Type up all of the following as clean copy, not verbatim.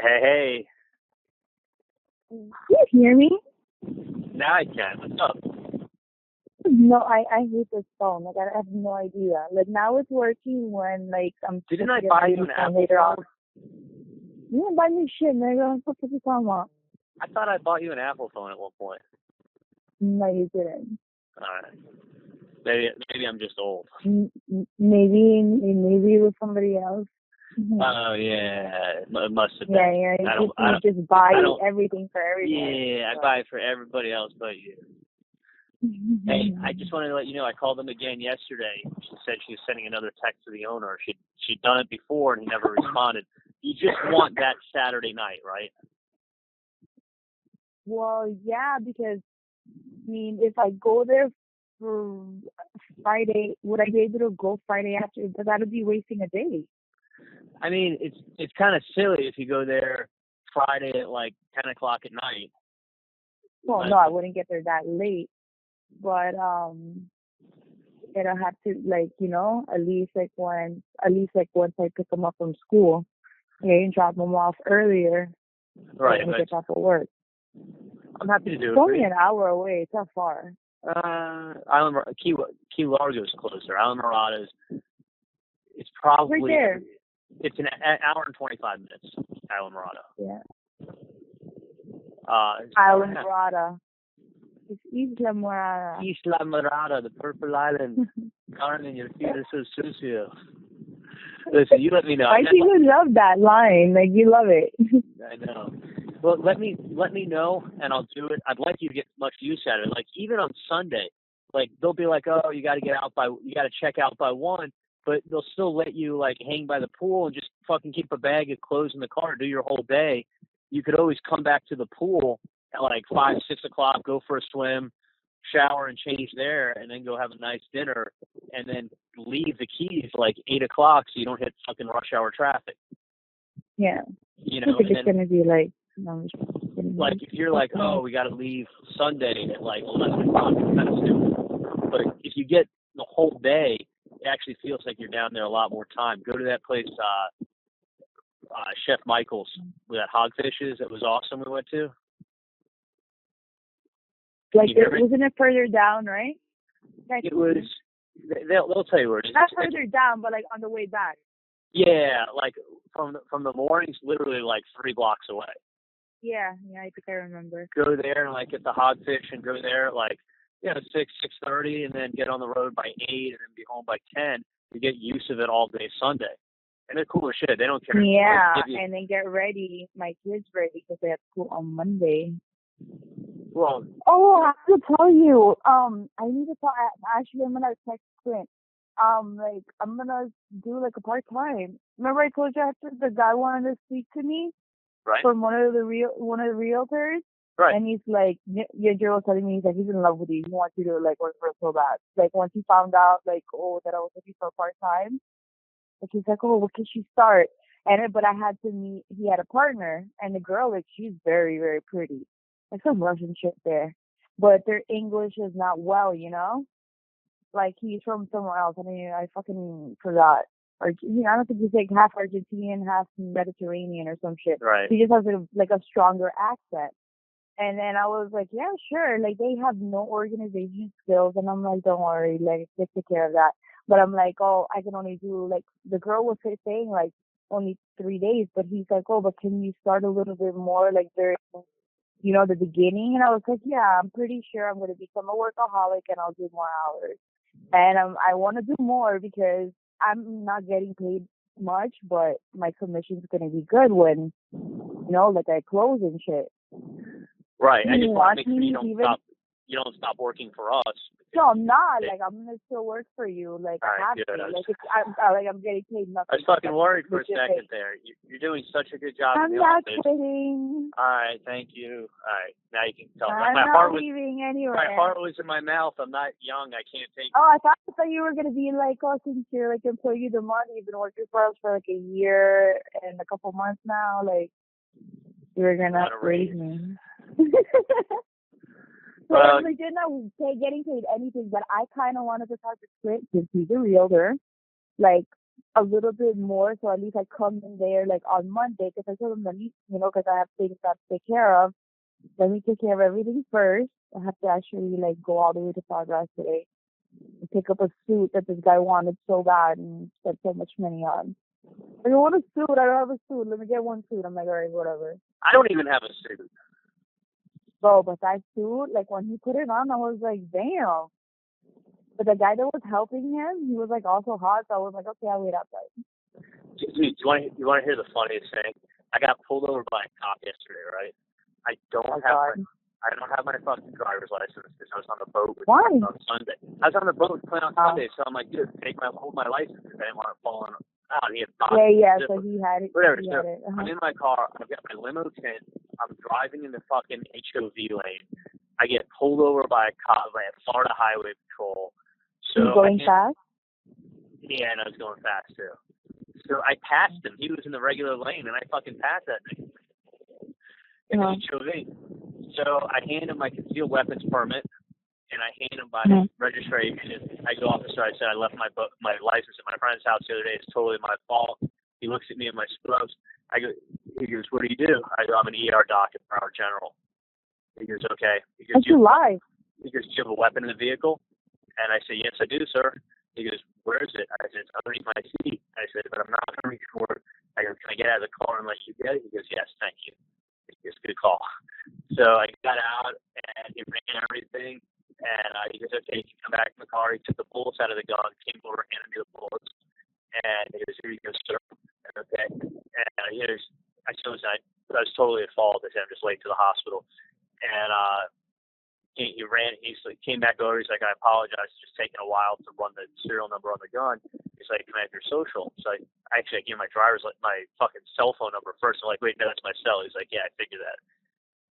Hey. Can you hear me? Now I can. What's up? No, I hate this phone. Like, I have no idea. Like, now it's working when, like, I'm... Didn't I buy you an Apple later phone? on. You didn't buy me shit, nigga. What the fuck are you talking about? I thought I bought you an Apple phone at one point. No, you didn't. All right. Maybe I'm just old. Maybe it was somebody else. Oh, yeah. It must have been. Yeah. You just buy everything for everybody. Yeah, I buy it for everybody else but you. Hey, I just wanted to let you know, I called them again yesterday. She said she was sending another text to the owner. She'd done it before and he never responded. You just want that Saturday night, right? Well, yeah, because, I mean, if I go there for Friday, would I be able to go Friday after? But that would be wasting a day. I mean, it's kind of silly if you go there Friday at like 10 o'clock at night. Well, no, I wouldn't get there that late. But it'll have to, like, you know, at least once I pick them up from school, I can drop them off earlier. Right. And get off of work. I'm happy to do it. It's only an hour away. It's not far. Key Largo is closer. Island Morada's, it's probably right there. It's an hour and 25 minutes. Island Morada. Yeah. Island Morada. It's Isla Morada. Isla Morada, the purple island. Carmen, your feet are so sucio. Listen, you let me know. I think you love that line. Like, you love it. I know. Well, let me know, and I'll do it. I'd like you to get as much use out of it. Like, even on Sunday, like, they'll be like, oh, you got to check out by 1, but they'll still let you, like, hang by the pool and just fucking keep a bag of clothes in the car, do your whole day. You could always come back to the pool at, like, 5, 6 o'clock, go for a swim, shower and change there, and then go have a nice dinner, and then leave the Keys, like, 8 o'clock so you don't hit fucking rush hour traffic. Yeah. You know, I think it's going to be, like... Like, if you're like, oh, we got to leave Sunday at like 11 o'clock, it's kind of stupid. But if you get the whole day, it actually feels like you're down there a lot more time. Go to that place, Chef Michael's, with that Hogfishes. It was awesome. We went to. Like, wasn't it further down, right? It was. They'll tell you where it is. Not further down, but like on the way back. Yeah, like from the mornings, literally like 3 blocks away. Yeah, I think I remember. Go there and like get the hogfish and go there at like 6:30 and then get on the road by 8 and then be home by 10 to get use of it all day Sunday. And they're cool as shit. They don't care. Yeah, and then get ready. My kids ready because they have school on Monday. Well. Oh, I have to tell you. I need to tell. Actually, I'm gonna text Clint. Like, I'm gonna do like a part-time. Remember I told you after the guy wanted to speak to me? Right. From one of the realtors? Right. And he's like, your girl was telling me, he's like, he's in love with you. He wants you to, like, work for him so bad. Like, once he found out, like, oh, that I was looking for part-time, like, he's like, oh, what can she start? But I had to meet, he had a partner, and the girl, like, she's very, very pretty. Like, some Russian shit there. But their English is not well, you know? Like, he's from somewhere else. I mean, I fucking forgot. Or, I don't think he's like half Argentinian, half Mediterranean or some shit. Right. He just has a stronger accent. And then I was like, yeah, sure. Like, they have no organization skills. And I'm like, don't worry. Like, they take care of that. But I'm like, oh, I can only do, like, the girl was saying, like, only 3 days. But he's like, oh, but can you start a little bit more, like, during, the beginning? And I was like, yeah, I'm pretty sure I'm going to become a workaholic and I'll do more hours. And I want to do more because I'm not getting paid much, but my commission's going to be good when, like, I close and shit. Right. I just want to make sure you don't stop working for us. No, I'm not. Like, I'm going to still work for you. Like, I have good. to. I'm getting paid nothing. I was fucking worried for a second there. You're doing such a good job. I'm not kidding. All right, thank you. All right, now you can tell. I'm not leaving anywhere. My heart was in my mouth. I'm not young. I can't take. Oh, I thought you were going to be like, oh, since you're like employee of the month, you've been working for us for like a year and a couple months now. Like, you were going to raise me. So I'm legit not getting paid anything, but I kind of wanted to talk to Clint because he's a realtor. Like, a little bit more, so at least I come in there like on Monday, because I told them, let me, because I have things I have to take care of. Let me take care of everything first. I have to actually like go all the way to Progress today and pick up a suit that this guy wanted so bad and spent so much money on. Like, I want a suit. I don't have a suit. Let me get one suit. I'm like, all right, whatever. I don't even have a suit. Bro, but that suit, like when he put it on, I was like, damn. But the guy that was helping him, he was like also hot, so I was like, okay, I'll wait outside. Dude, you want to hear the funniest thing? I got pulled over by a cop yesterday, right? I don't have my fucking driver's license because I was on the boat with Why? on Sunday. I was on the boat with Clint on Sunday, so I'm like, dude, hold my license because I didn't want to fall out. He had So he had it. Whatever. He So had it. I'm in my car. I've got my limo tint. I'm driving in the fucking HOV lane. I get pulled over by a cop, by a Florida Highway Patrol. So you going fast? Yeah, and I was going fast too. So I passed him. He was in the regular lane, and I fucking passed that thing in the HOV. So I hand him my concealed weapons permit, and I hand him my registration. I go, officer, I said I left my license at my friend's house the other day. It's totally my fault. He looks at me in my scrubs. He goes, what do you do? I go, I'm an ER doc at Broward General. He goes, okay. He goes, you lie. He goes, do you have a weapon in the vehicle? And I say, yes, I do, sir. He goes, where is it? I said, it's underneath my seat. I said, but I'm not going to reach for it. I go, can I get out of the car and let you get it? He goes, yes, thank you. He goes, good call. So I got out, and he ran everything. And he goes, okay, you can come back in the car. He took the bullets out of the gun, came over, handed me the bullets. And he goes, here you go, sir. Okay. And I was totally at fault. I said, I'm just late to the hospital. And he came back over. He's like, I apologize. It's just taking a while to run the serial number on the gun. He's like, can I have your social? So I gave my my fucking cell phone number first. I'm like, wait, no, that's my cell. He's like, yeah, I figured that.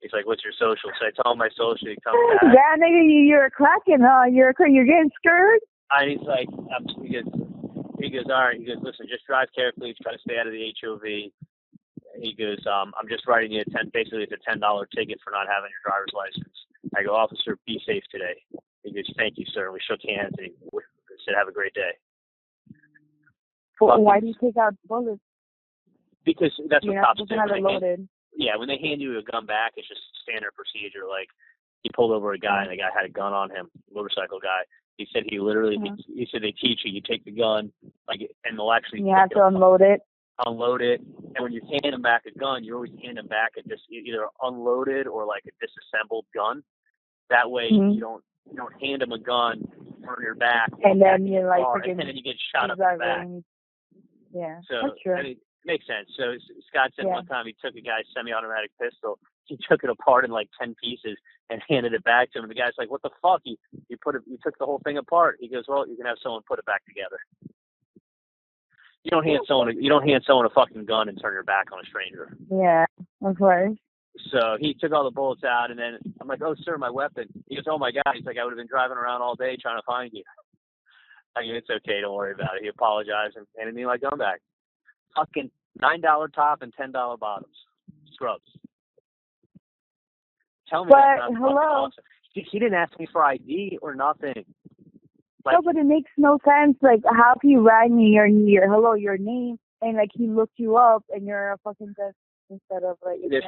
He's like, what's your social? So I tell him my social. He comes back. Yeah, nigga, you're cracking, huh? You're getting scared? And he's like, he goes, all right. He goes, listen, just drive carefully. Try to stay out of the HOV. He goes, I'm just writing you basically it's a $10 ticket for not having your driver's license. I go, officer, be safe today. He goes, thank you, sir. We shook hands and he said, have a great day. Well, why do you take out bullets? Because that's what cops do. Loaded. When they hand you a gun back, it's just standard procedure. Like, he pulled over a guy and the guy had a gun on him, motorcycle guy. He said he literally, he said they teach you take the gun, and they'll actually. You have to unload it. Unload it, and when you hand them back a gun, you always hand them back either unloaded or like a disassembled gun. That way, you don't hand them a gun, turn your back, and then you're like, and then you get shot up in the back. Yeah, so that's true. I mean, it makes sense. So Scott said one time he took a guy's semi-automatic pistol, he took it apart in like 10 pieces and handed it back to him. And the guy's like, "What the fuck? You took the whole thing apart." He goes, "Well, you can have someone put it back together." You don't hand someone a fucking gun and turn your back on a stranger. Yeah, of course. So he took all the bullets out, and then I'm like, "Oh, sir, my weapon." He goes, "Oh my God." He's like, "I would have been driving around all day trying to find you." I mean, it's okay. Don't worry about it. He apologized and handed me my gun back. Fucking $9 top and $10 bottoms. Scrubs. Tell me that's not hello. Awesome. He didn't ask me for ID or nothing. Like, no, but it makes no sense. Like, how can you write me your name, and like he looked you up, and you're a fucking test instead of like. They'd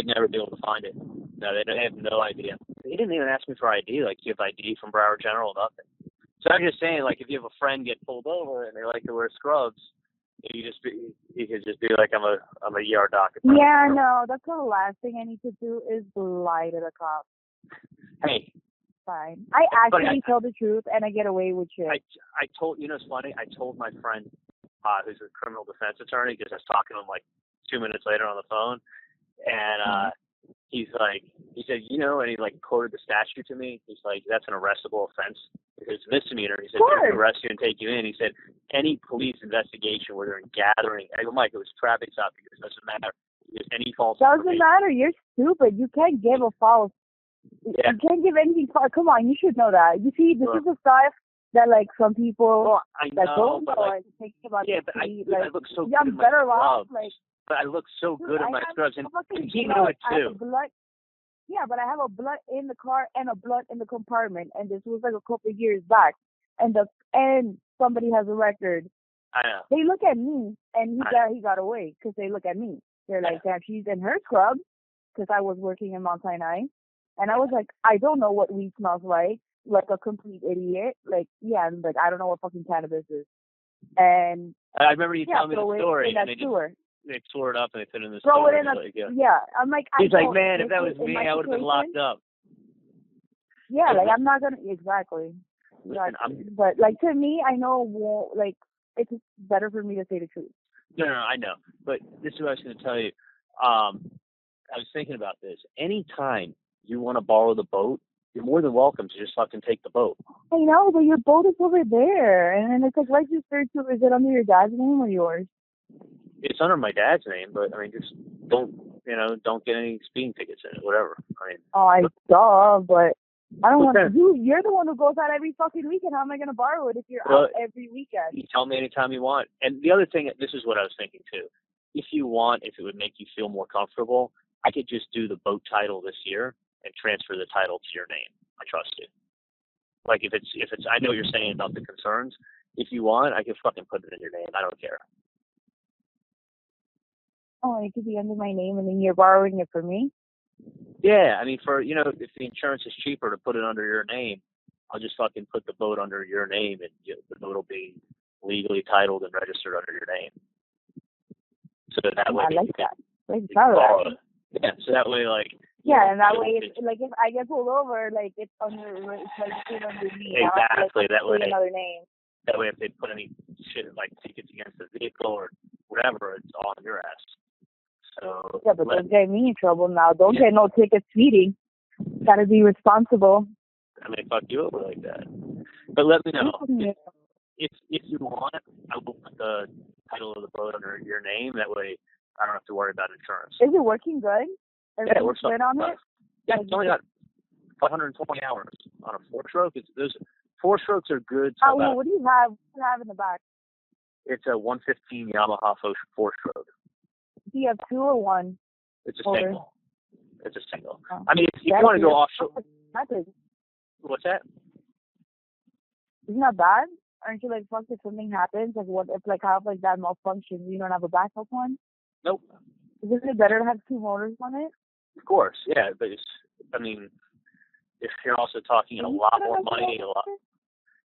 never be able to find it. No, they have no idea. He didn't even ask me for ID. Like, you have ID from Broward General, nothing. So I'm just saying, like, if you have a friend get pulled over and they like to wear scrubs, you could just be like, I'm a ER doc. Yeah, no, that's the last thing I need to do is lie to the cop. Hey. Fine. I actually tell the truth and I get away with shit. I told, it's funny, I told my friend who's a criminal defense attorney, because I was talking to him like 2 minutes later on the phone, and he said, and he like quoted the statute to me. He's like, that's an arrestable offense. It's a misdemeanor. He said, they can arrest you and take you in. He said, any police investigation where they're gathering, I go, Mike, it was traffic stop. Because it doesn't matter. Any false doesn't matter. You're stupid. You can't give a false. Yeah. You can't give anything. Come on, you should know that. You see, this is the stuff that like some people don't know. But I look so good in my scrubs. But I look so good in my scrubs, and he knew it too. Yeah, but I have a blood in the car and a blood in the compartment, and this was like a couple of years back. And somebody has a record. I know. They look at me, and he got away because they look at me. They're like, yeah, she's in her scrubs because I was working in Mount Sinai. And I was like, I don't know what weed smells like a complete idiot. Like, yeah, but I don't know what fucking cannabis is. And I remember you telling me the story, and they tore it up and they put it in the throw store. It in yeah. I'm like, he's like, man, if that was me, I would have been locked up. Yeah, like I'm not gonna exactly. Listen, but like to me, I know like it's better for me to say the truth. No, I know. But this is what I was going to tell you. I was thinking about this. Anytime you want to borrow the boat, you're more than welcome to just fucking take the boat. I know, but your boat is over there, and then it's like registered to. Is it under your dad's name or yours? It's under my dad's name, but I mean, just don't get any speeding tickets in it, whatever. I mean, I saw, but I don't want to. You're the one who goes out every fucking weekend. How am I going to borrow it if you're out every weekend? You tell me anytime you want. And the other thing, this is what I was thinking too. If you want, if it would make you feel more comfortable, I could just do the boat title this year and transfer the title to your name. I trust you. Like if it's, I know what you're saying about the concerns. If you want, I can fucking put it in your name. I don't care. Oh, it could be under my name, and then you're borrowing it from me? Yeah, I mean, if the insurance is cheaper to put it under your name, I'll just fucking put the boat under your name, and the boat will be legally titled and registered under your name. So that way, I like that. Yeah, so that way, like. Yeah, and that way, if I get pulled over, like it's registered under me. Exactly. That way. Another name. That way, if they put any shit like tickets against the vehicle or whatever, it's all on your ass. So, yeah, but don't get me in trouble now. Don't get no ticket speeding. Gotta be responsible. I mean, fuck you over like that. But let me know. If you want, I will put the title of the boat under your name. That way, I don't have to worry about insurance. Is it working good? Yeah, it works good on it? Yeah, it's only got 520 hours on a 4-stroke. Those 4-strokes are good. So what do you have? What do you have in the back? It's a 115 Yamaha 4-stroke. Do you have 2 or 1? It's a single. It's a single. Oh. I mean, if you want to go offshore. What's that? Isn't that bad? Aren't you like, fuck, if something happens? Like, what if, like, how, like, that malfunctions? You don't have a backup one? Nope. Isn't it better to have 2 motors on it? Of course, yeah. But if you're also talking a lot more money,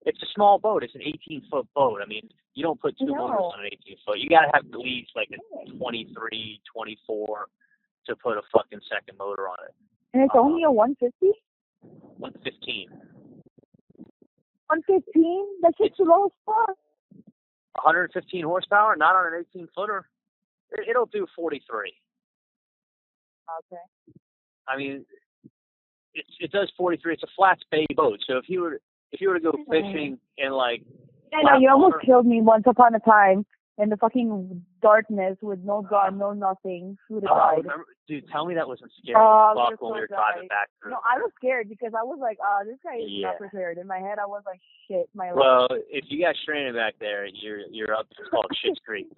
it's a small boat. It's an 18-foot boat. I mean, you don't put 2 motors on an 18-foot. You got to have at least like a 23, 24 to put a fucking second motor on it. And it's only a 150? 115. 115? That's just the lowest part. 115 horsepower, not on an 18-footer. It'll do 43. Okay. I mean, it does 43. It's a flats bay boat. So if you were to go fishing in like. I know, you almost killed me once upon a time in the fucking darkness with no gun, no nothing. Who would have died? Dude, tell me that wasn't scary. When we were driving back through. No, I was scared because I was like, this guy is not prepared. In my head, I was like, shit, my life. Well, if you got stranded back there, you're up. It's called Shit's Creek.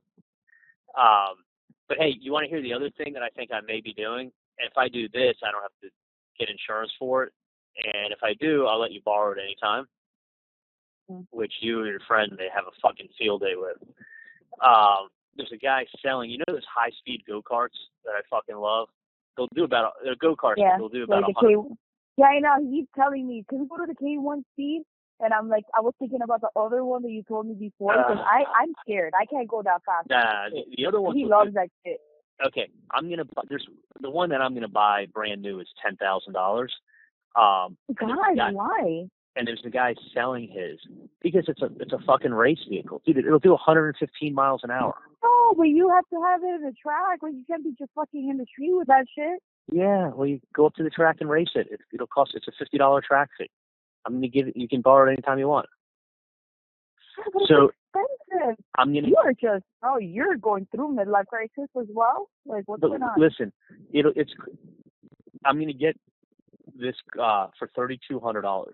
But hey, you want to hear the other thing that I think I may be doing? And if I do this, I don't have to get insurance for it. And if I do, I'll let you borrow it anytime. Which you and your friend may have a fucking field day with. There's a guy selling, those high-speed go-karts that I fucking love? They'll do about, they're go-karts, they'll do about like 100. Yeah, I know. He's telling me, can we go to the K1 speed? And I'm like, I was thinking about the other one that you told me before, because I'm scared. I can't go that fast. Nah, the other one. He loves that shit. Okay, there's the one that I'm gonna buy brand new is $10,000. God, why? And there's the guy selling his because it's a fucking race vehicle, dude. It'll do 115 miles an hour. No, but you have to have it in the track. Like you can't be just fucking in the street with that shit. Yeah, well, you go up to the track and race it. It'll cost. It's a $50 track fee. I'm gonna give it. You can borrow it anytime you want. But so expensive. I'm gonna. You are just. Oh, you're going through midlife crisis as well. Like what's going on? Listen, I'm gonna get this for $3,200.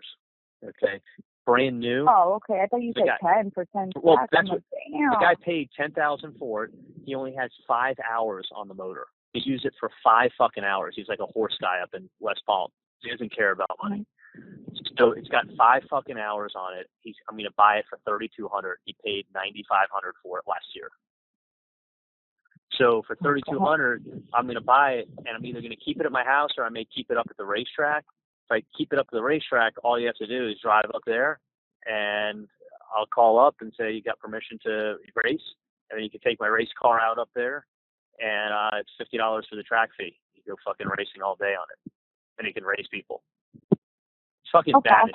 Okay, brand new. Oh, okay. I thought you said 10 for 10. Well, that's what the guy paid $10,000 for it. He only has 5 hours on the motor. He used it for 5 fucking hours. He's like a horse guy up in West Palm. He doesn't care about money. It's So it's got 5 fucking hours on it. I'm going to buy it for $3,200. He paid $9,500 for it last year. So for $3,200, I'm going to buy it, and I'm either going to keep it at my house or I may keep it up at the racetrack. If I keep it up at the racetrack, all you have to do is drive up there, and I'll call up and say you got permission to race, and then you can take my race car out up there, and it's $50 for the track fee. You go fucking racing all day on it, and you can race people. It's fucking bad.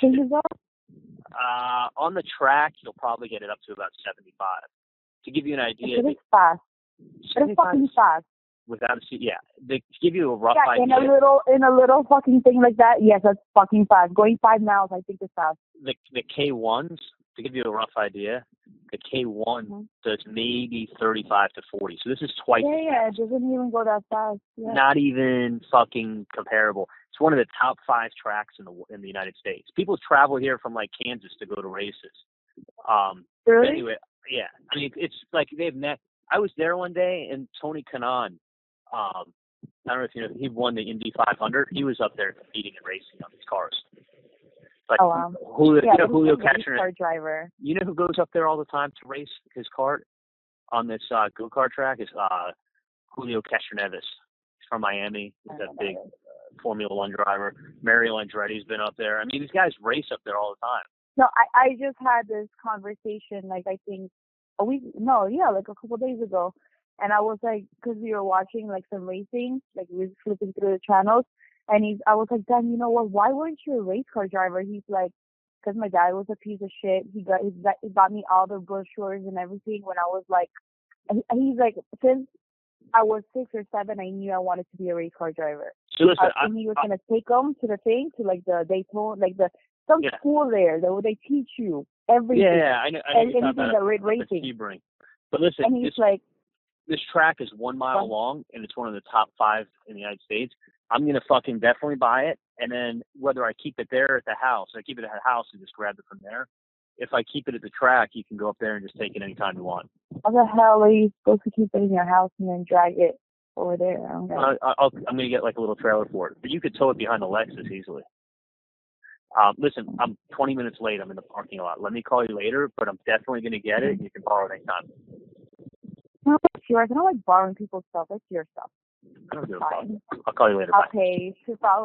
On the track, you'll probably get it up to about 75. To give you an idea, it's fast. It's fucking fast. Without a seat, yeah. To give you a rough idea. In a little fucking thing like that, yes, that's fucking fast. Going 5 miles, I think, is fast. The K1s, to give you a rough idea, the K1 does maybe 35 to 40. So this is twice. Yeah, it doesn't even go that fast. Yeah. Not even fucking comparable. It's one of the top 5 tracks in the United States. People travel here from like Kansas to go to races. Really? Anyway, yeah. I mean, it's like they've met. I was there one day, and Tony Kanaan, I don't know if you know, he won the Indy 500. He was up there competing and racing on these cars. Like, oh, wow. Julio Castro, car driver. You know who goes up there all the time to race his kart on this go-kart track is Julio Castroneves. He's from Miami. He's that big Formula One driver. Mario Andretti's been up there. I mean, these guys race up there all the time. No, I just had this conversation, like, I think like a couple of days ago. And I was like, because we were watching like some racing, like we were flipping through the channels. And I was like, Dan, you know what? Why weren't you a race car driver? He's like, because my dad was a piece of shit. He got me all the brochures and everything when I was like, and he's like, since I was 6 or 7, I knew I wanted to be a race car driver. So listen, and he was gonna take them to the thing, to like the Daytona, like some school there where they teach you everything. Yeah, I know. Anything that racing. But listen, and he's like, this track is 1 mile long, and it's one of the top 5 in the United States. I'm going to fucking definitely buy it, and then whether I keep it there or at the house, I keep it at the house and just grab it from there. If I keep it at the track, you can go up there and just take it anytime you want. How the hell are you supposed to keep it in your house and then drag it over there? I'm going to get like a little trailer for it, but you could tow it behind the Lexus easily. Listen, I'm 20 minutes late. I'm in the parking lot. Let me call you later, but I'm definitely going to get it. You can borrow it anytime. No, sure. I don't like borrowing people's stuff. That's your stuff. I don't give a fuck. I'll call you later. Okay. Bye.